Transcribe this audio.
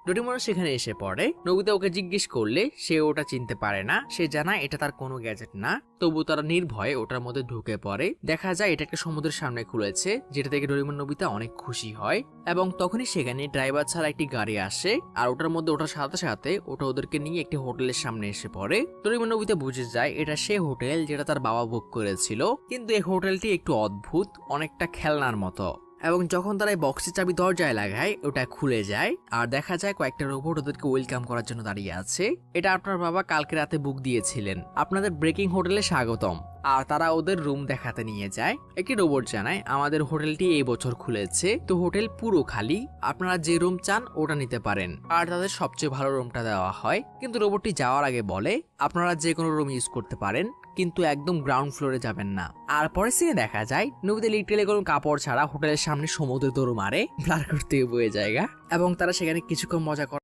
Doraemon সেখানে এসে পড়ে। নোবিতা ওকে জিজ্ঞেস করলে সে ওটা চিনতে পারে না, সে জানায় এটা তার কোনো গ্যাজেট না। তবু তারা নির্ভয়ে ওটার মধ্যে ঢুকে পড়ে। দেখা যায় এটা একটা সমুদ্রের সামনে খুলেছে, যেটা থেকে ডোরেমন নোবিতা অনেক খুশি হয়। এবং তখনই সেখানে ড্রাইভার ছাড়া একটি গাড়ি আসে, আর ওটার মধ্যে ওঠার সাথে সাথে ওটা ওদেরকে নিয়ে একটি হোটেলের সামনে এসে পড়ে। ডোরেমন নোবিতা বুঝে যায় এটা সে হোটেল যেটা তার বাবা বুক করেছিল, কিন্তু এই হোটেলটি একটু অদ্ভুত, অনেকটা খেলনার মতো। এবং যখন তারা এই বক্সের চাবি দরজায় লাগায় ওটা খুলে যায়, আর দেখা যায় কয়েকটা রোবট ওদেরকে ওয়েলকাম করার জন্য দাঁড়িয়ে আছে। এটা আপনার বাবা কালকে রাতে বুক দিয়েছিলেন, আপনাদের ব্রেকিং হোটেলে স্বাগতম। আর তারা ওদের রুম দেখাতে নিয়ে যায়। একটি রোবট জানায় আমাদের হোটেলটি এই বছর খুলেছে, তো হোটেল পুরো খালি, আপনারা যে রুম চান ওটা নিতে পারেন। আর তাদের সবচেয়ে ভালো রুমটা দেওয়া হয়। কিন্তু রোবটটি যাওয়ার আগে বলে আপনারা যে কোনো রুম ইউজ করতে পারেন, কিন্তু একদম গ্রাউন্ড ফ্লোরে যাবেন না। আর পরের সিনে দেখা যায় নোবিতা লিটারালি কোনো কাপড় ছাড়া হোটেলের সামনে সমুদ্রে দৌড় মারে, ব্লার করতে বয়ে জায়গা, এবং তারা সেখানে কিছুক্ষণ মজা করে।